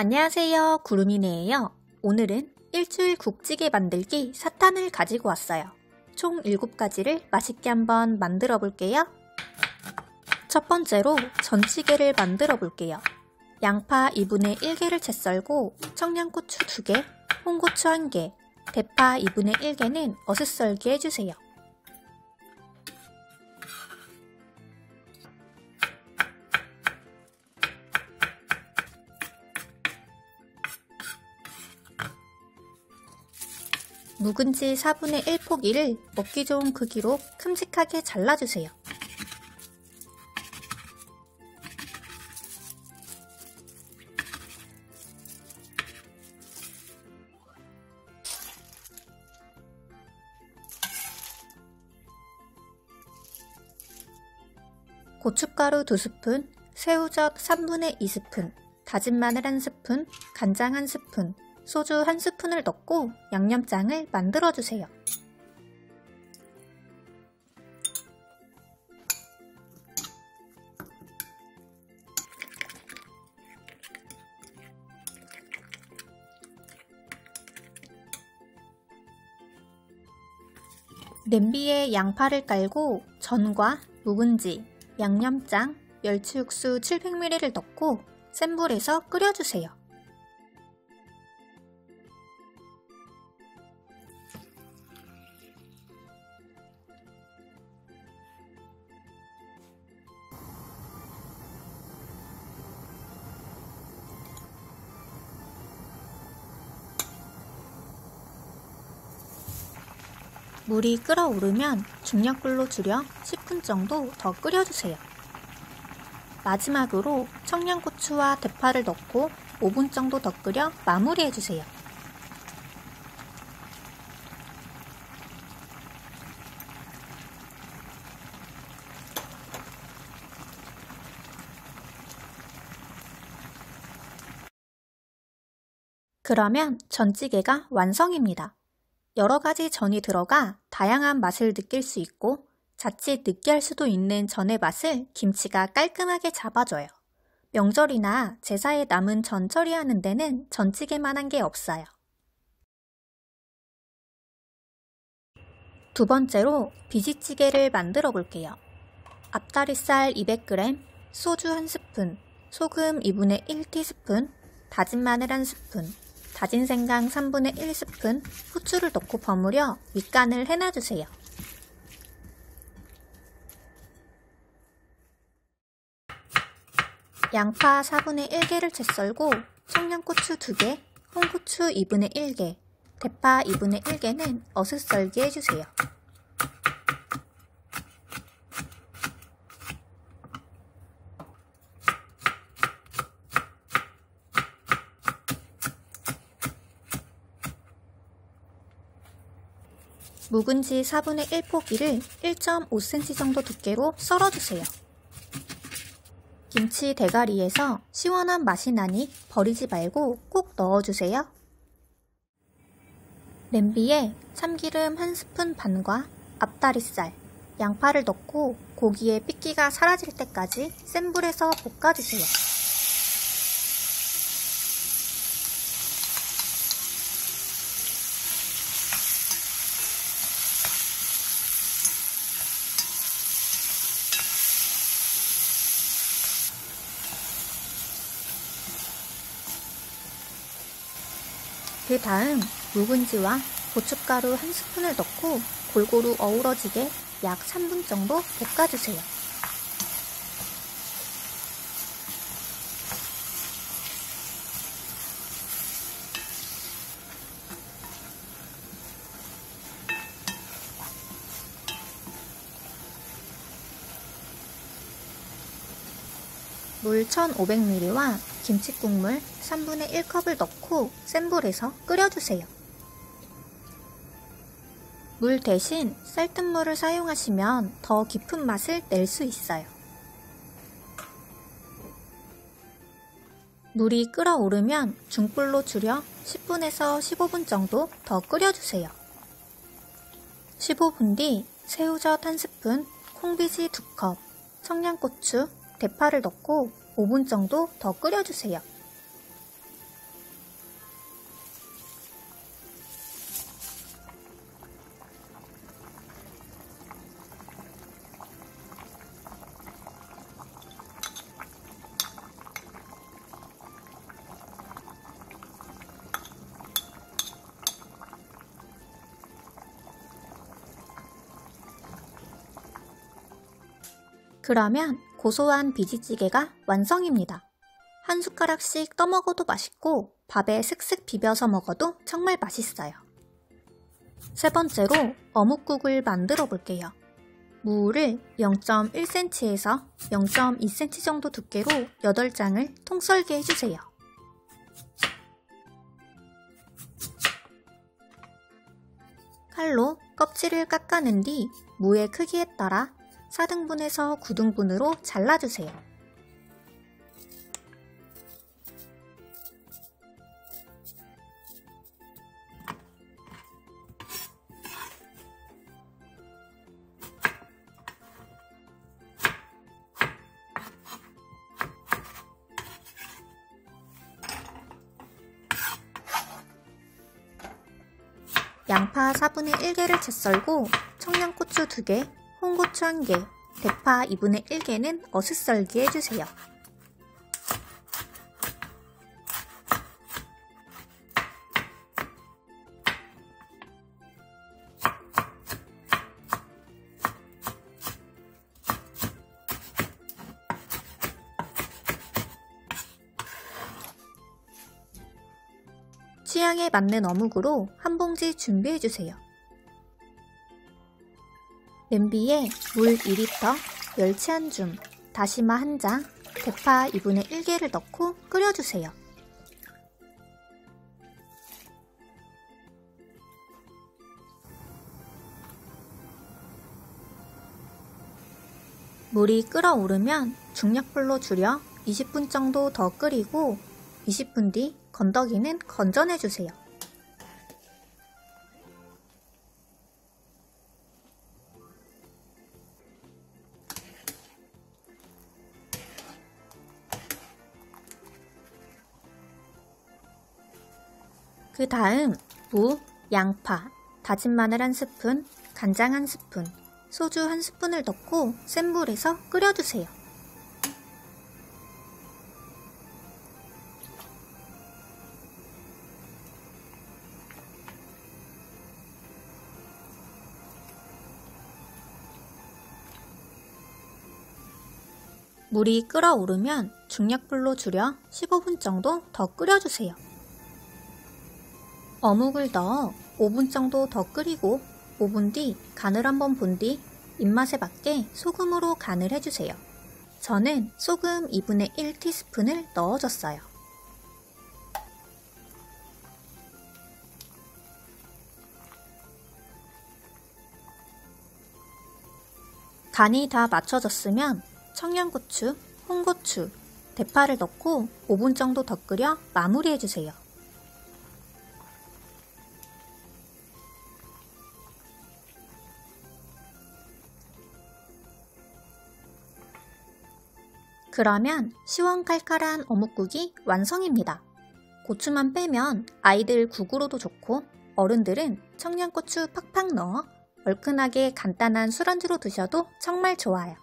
안녕하세요, 구름이네예요. 오늘은 일주일 국찌개 만들기 4탄을 가지고 왔어요. 총 7가지를 맛있게 한번 만들어 볼게요. 첫 번째로 전찌개를 만들어 볼게요. 양파 2분의 1개를 채 썰고 청양고추 2개, 홍고추 1개, 대파 2분의 1개는 어슷썰기 해주세요. 묵은지 4분의 1포기를 먹기 좋은 크기로 큼직하게 잘라주세요. 고춧가루 2스푼, 새우젓 3분의 2스푼, 다진 마늘 1스푼, 간장 1스푼, 소주 1스푼을 넣고 양념장을 만들어주세요. 냄비에 양파를 깔고 전과 묵은지, 양념장, 멸치육수 700ml를 넣고 센 불에서 끓여주세요. 물이 끓어오르면 중약불로 줄여 10분 정도 더 끓여주세요. 마지막으로 청양고추와 대파를 넣고 5분 정도 더 끓여 마무리해주세요. 그러면 전찌개가 완성입니다. 여러가지 전이 들어가 다양한 맛을 느낄 수 있고 자칫 느끼할 수도 있는 전의 맛을 김치가 깔끔하게 잡아줘요. 명절이나 제사에 남은 전 처리하는 데는 전찌개만한 게 없어요. 두 번째로 비지찌개를 만들어 볼게요. 앞다리살 200g, 소주 1스푼, 소금 2분의 1티스푼, 다진 마늘 1스푼, 다진 생강 3분의 1스푼, 후추를 넣고 버무려 밑간을 해놔주세요. 양파 4분의 1개를 채 썰고 청양고추 2개, 홍고추 2분의 1개, 대파 2분의 1개는 어슷썰기 해주세요. 묵은지 4분의 1포기를 1.5cm 정도 두께로 썰어주세요. 김치 대가리에서 시원한 맛이 나니 버리지 말고 꼭 넣어주세요. 냄비에 참기름 1스푼 반과 앞다리살, 양파를 넣고 고기의 핏기가 사라질 때까지 센 불에서 볶아주세요. 그 다음 묵은지와 고춧가루 1스푼을 넣고 골고루 어우러지게 약 3분 정도 볶아주세요. 물 1500ml와 김치국물 3분의 1컵을 넣고 센 불에서 끓여주세요. 물 대신 쌀뜨물을 사용하시면 더 깊은 맛을 낼 수 있어요. 물이 끓어오르면 중불로 줄여 10분에서 15분 정도 더 끓여주세요. 15분 뒤 새우젓 1스푼, 콩비지 2컵, 청양고추, 대파를 넣고 5분 정도 더 끓여주세요. 그러면 고소한 비지찌개가 완성입니다. 한 숟가락씩 떠먹어도 맛있고 밥에 슥슥 비벼서 먹어도 정말 맛있어요. 세 번째로 어묵국을 만들어 볼게요. 무를 0.1cm에서 0.2cm 정도 두께로 8장을 통썰게 해주세요. 칼로 껍질을 깎아낸 뒤 무의 크기에 따라 4등분에서 9등분으로 잘라주세요. 양파 4분의 1개를 채 썰고 청양고추 2개, 홍고추 1개, 대파 2분의 1개는 어슷썰기 해주세요. 취향에 맞는 어묵으로 한 봉지 준비해주세요. 냄비에 물 2리터, 멸치 한 줌, 다시마 한 장, 대파 2분의 1개를 넣고 끓여주세요. 물이 끓어오르면 중약불로 줄여 20분 정도 더 끓이고 20분 뒤 건더기는 건져내주세요. 그 다음 무, 양파, 다진 마늘 1스푼, 간장 1스푼, 소주 1스푼을 넣고 센 불에서 끓여주세요. 물이 끓어오르면 중약불로 줄여 15분 정도 더 끓여주세요. 어묵을 넣어 5분 정도 더 끓이고 5분 뒤 간을 한번 본 뒤 입맛에 맞게 소금으로 간을 해주세요. 저는 소금 2분의 1티스푼을 넣어줬어요. 간이 다 맞춰졌으면 청양고추, 홍고추, 대파를 넣고 5분 정도 더 끓여 마무리해주세요. 그러면 시원칼칼한 어묵국이 완성입니다. 고추만 빼면 아이들 국으로도 좋고 어른들은 청양고추 팍팍 넣어 얼큰하게 간단한 술안주로 드셔도 정말 좋아요.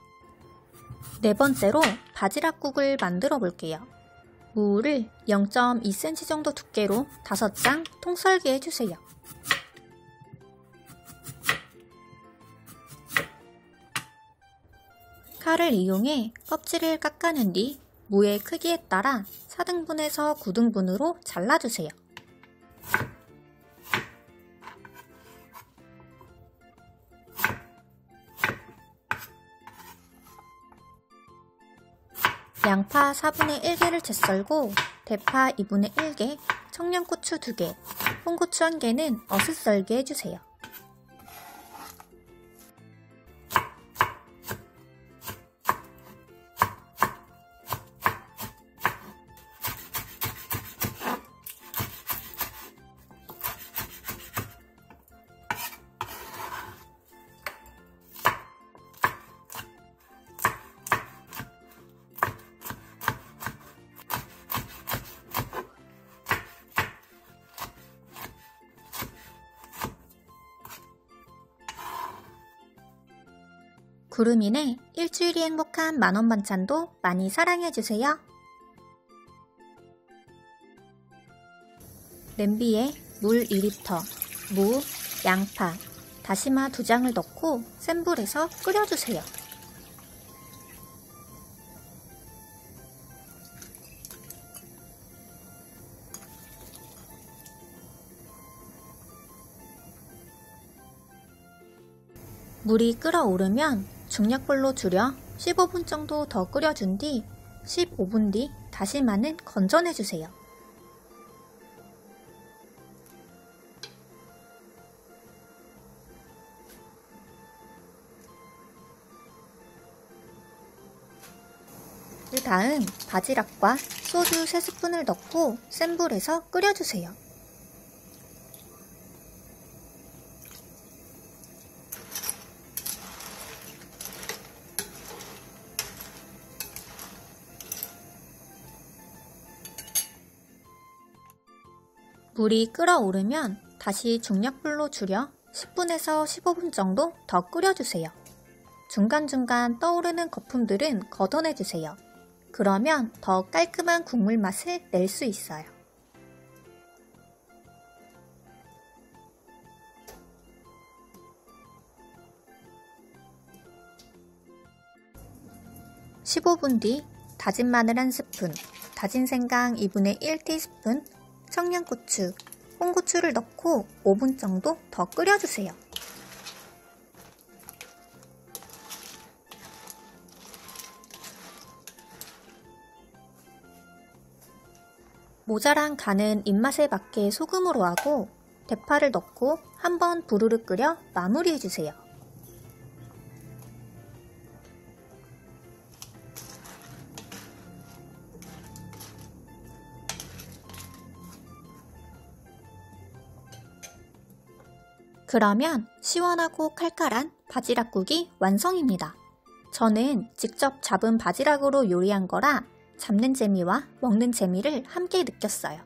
네 번째로 바지락국을 만들어 볼게요. 무를 0.2cm 정도 두께로 5장 통썰기 해주세요. 칼을 이용해 껍질을 깎아낸 뒤 무의 크기에 따라 4등분에서 9등분으로 잘라주세요. 양파 4분의 1개를 채 썰고 대파 2분의 1개, 청양고추 2개, 홍고추 1개는 어슷썰기 해주세요. 구름이네 일주일이 행복한 만원 반찬도 많이 사랑해주세요. 냄비에 물 2리터, 무, 양파, 다시마 2장을 넣고 센 불에서 끓여주세요. 물이 끓어오르면 중약불로 줄여 15분 정도 더 끓여준 뒤 15분 뒤 다시마는 건져내주세요. 그 다음 바지락과 소주 3스푼을 넣고 센 불에서 끓여주세요. 물이 끓어오르면 다시 중약불로 줄여 10분에서 15분 정도 더 끓여주세요. 중간중간 떠오르는 거품들은 걷어내주세요. 그러면 더 깔끔한 국물 맛을 낼 수 있어요. (15분) 뒤 다진 마늘 1스푼, 다진 생강 2분의 1티스푼, 청양고추, 홍고추를 넣고 5분 정도 더 끓여주세요. 모자란 간은 입맛에 맞게 소금으로 하고 대파를 넣고 한번 부르르 끓여 마무리해주세요. 그러면 시원하고 칼칼한 바지락국이 완성입니다. 저는 직접 잡은 바지락으로 요리한 거라 잡는 재미와 먹는 재미를 함께 느꼈어요.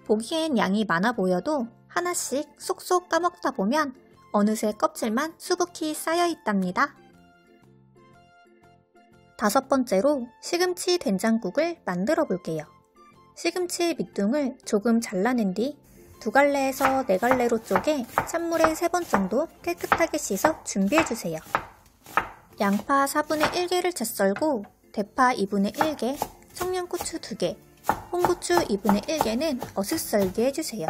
보기엔 양이 많아 보여도 하나씩 쏙쏙 까먹다 보면 어느새 껍질만 수북히 쌓여 있답니다. 5번째로 시금치 된장국을 만들어 볼게요. 시금치 밑둥을 조금 잘라낸 뒤 2갈래에서 4갈래로 쪼개 찬물에 3번 정도 깨끗하게 씻어 준비해주세요. 양파 4분의 1개를 채 썰고 대파 2분의 1개, 청양고추 2개, 홍고추 2분의 1개는 어슷썰기 해주세요.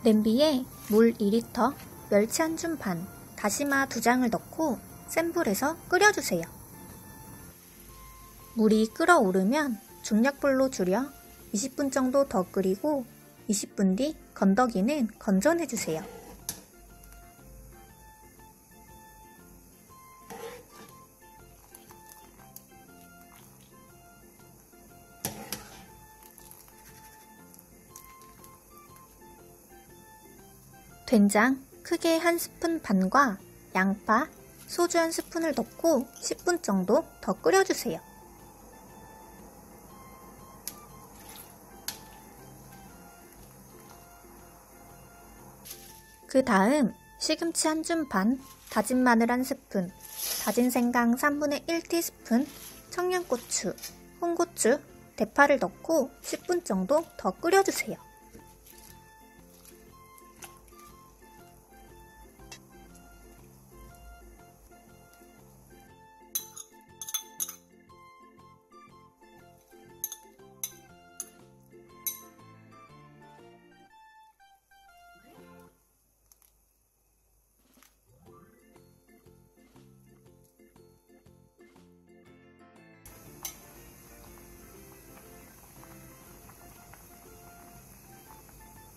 냄비에 물 2리터, 멸치 1줌 반, 다시마 2장을 넣고 센 불에서 끓여주세요. 물이 끓어오르면 중약불로 줄여 20분 정도 더 끓이고 20분 뒤 건더기는 건져내주세요. 된장 크게 1스푼 반과 양파, 소주 1스푼을 넣고 10분 정도 더 끓여주세요. 그 다음 시금치 1줌 반, 다진 마늘 1스푼, 다진 생강 3분의 1티스푼, 청양고추, 홍고추, 대파를 넣고 10분 정도 더 끓여주세요.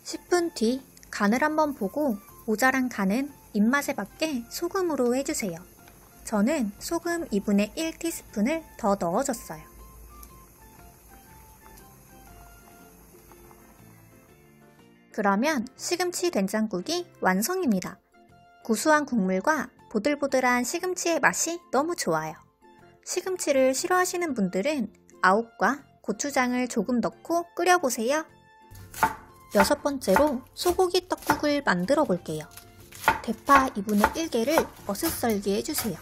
(10분) 뒤 간을 한번 보고 모자란 간은 입맛에 맞게 소금으로 해주세요. 저는 소금 2분의 1티스푼을 더 넣어줬어요. 그러면 시금치 된장국이 완성입니다. 구수한 국물과 보들보들한 시금치의 맛이 너무 좋아요. 시금치를 싫어하시는 분들은 아욱과 고추장을 조금 넣고 끓여보세요. 6번째로 소고기 떡국을 만들어 볼게요. 대파 2분의 1개를 어슷썰기 해주세요.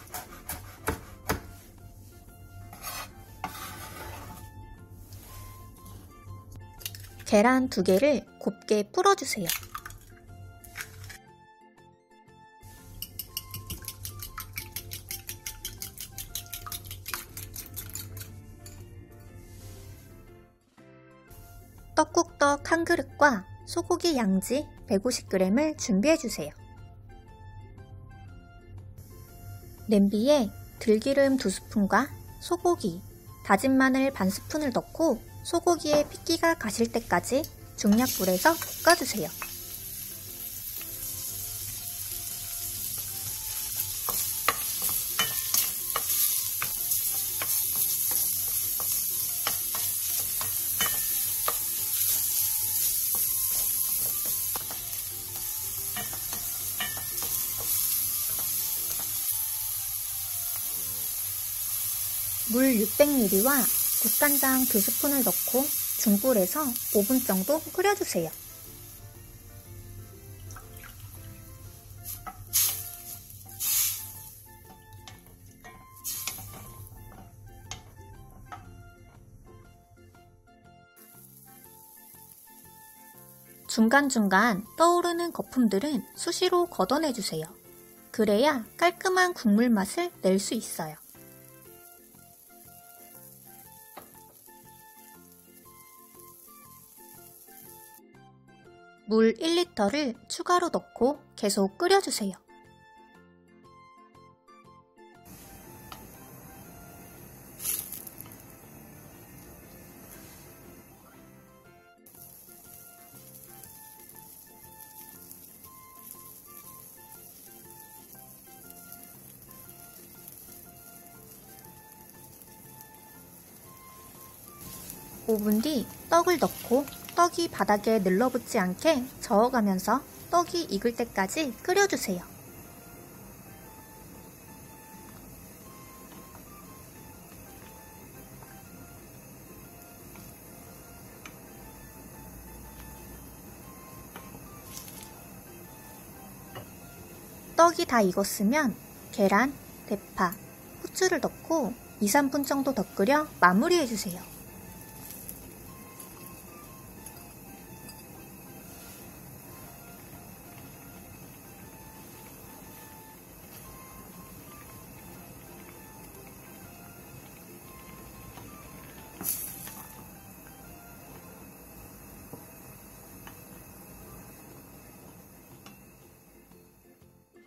계란 2개를 곱게 풀어주세요. 떡국떡 1그릇과 소고기 양지 150g을 준비해주세요. 냄비에 들기름 2스푼과 소고기, 다진 마늘 반스푼을 넣고 소고기에 핏기가 가실 때까지 중약불에서 볶아주세요. 물 600ml와 국간장 2스푼을 넣고 중불에서 5분 정도 끓여주세요. 중간중간 떠오르는 거품들은 수시로 걷어내주세요. 그래야 깔끔한 국물 맛을 낼 수 있어요. 물 1리터를 추가로 넣고 계속 끓여주세요. 오 분 뒤 떡을 넣고 떡이 바닥에 늘러붙지 않게 저어가면서 떡이 익을 때까지 끓여주세요. 떡이 다 익었으면 계란, 대파, 후추를 넣고 2~3분 정도 더 끓여 마무리해주세요.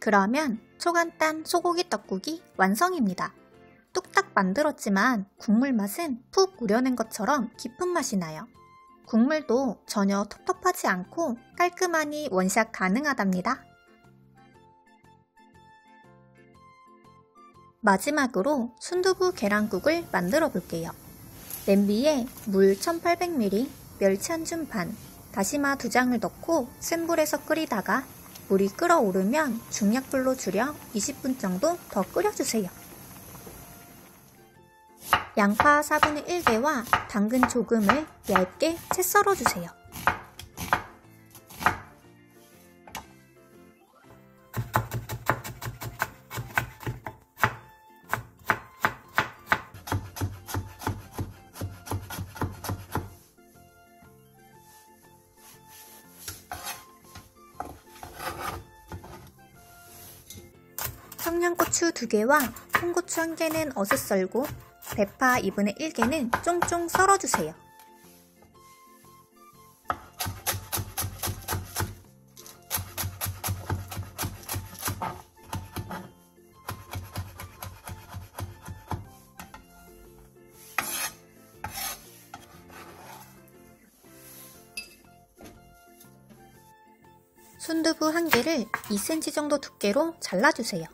그러면 초간단 소고기 떡국이 완성입니다. 뚝딱 만들었지만 국물 맛은 푹 우려낸 것처럼 깊은 맛이 나요. 국물도 전혀 텁텁하지 않고 깔끔하니 원샷 가능하답니다. 마지막으로 순두부 계란국을 만들어 볼게요. 냄비에 물 1800ml, 멸치 한 줌 반, 다시마 2장을 넣고 센 불에서 끓이다가 물이 끓어오르면 중약불로 줄여 20분 정도 더 끓여주세요. 양파 4분의 1개와 당근 조금을 얇게 채 썰어주세요. 청양고추 2개와 홍고추 1개는 어슷 썰고 대파 2분의 1개는 쫑쫑 썰어주세요. 순두부 1개를 2cm 정도 두께로 잘라주세요.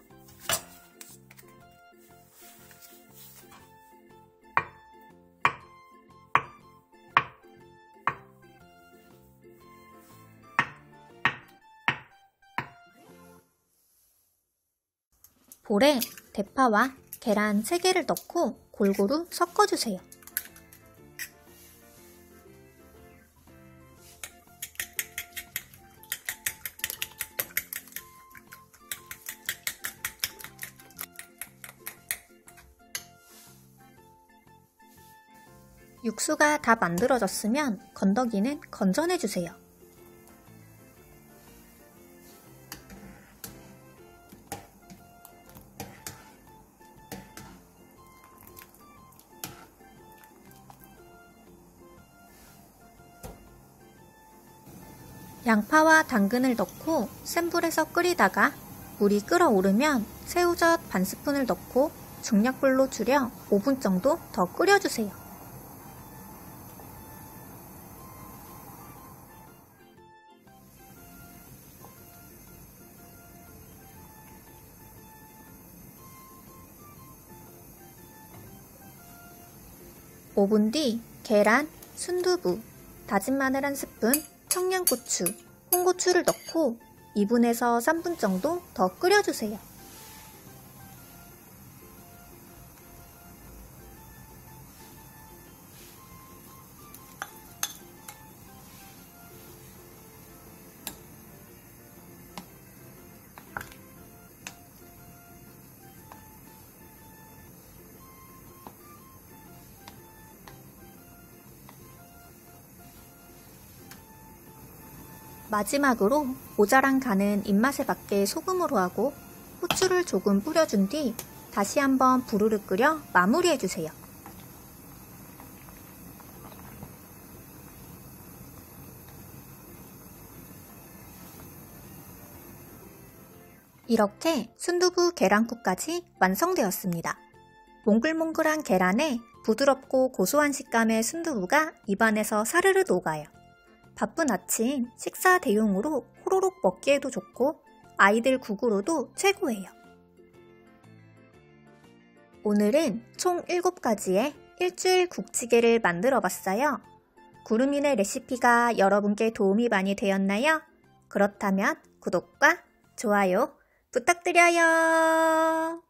볼에 대파와 계란 3개를 넣고 골고루 섞어주세요. 육수가 다 만들어졌으면 건더기는 건져내주세요. 양파와 당근을 넣고 센 불에서 끓이다가 물이 끓어오르면 새우젓 반 스푼을 넣고 중약불로 줄여 5분 정도 더 끓여주세요. (5분) 뒤 계란, 순두부, 다진 마늘 1스푼, 청양고추, 홍고추를 넣고 2분에서 3분 정도 더 끓여주세요. 마지막으로 모자란 간은 입맛에 맞게 소금으로 하고 후추를 조금 뿌려준 뒤 다시 한번 부르르 끓여 마무리해주세요. 이렇게 순두부 계란국까지 완성되었습니다. 몽글몽글한 계란에 부드럽고 고소한 식감의 순두부가 입안에서 사르르 녹아요. 바쁜 아침 식사 대용으로 호로록 먹기에도 좋고 아이들 국으로도 최고예요. 오늘은 총 7가지의 일주일 국찌개를 만들어 봤어요. 구름이네 레시피가 여러분께 도움이 많이 되었나요? 그렇다면 구독과 좋아요 부탁드려요.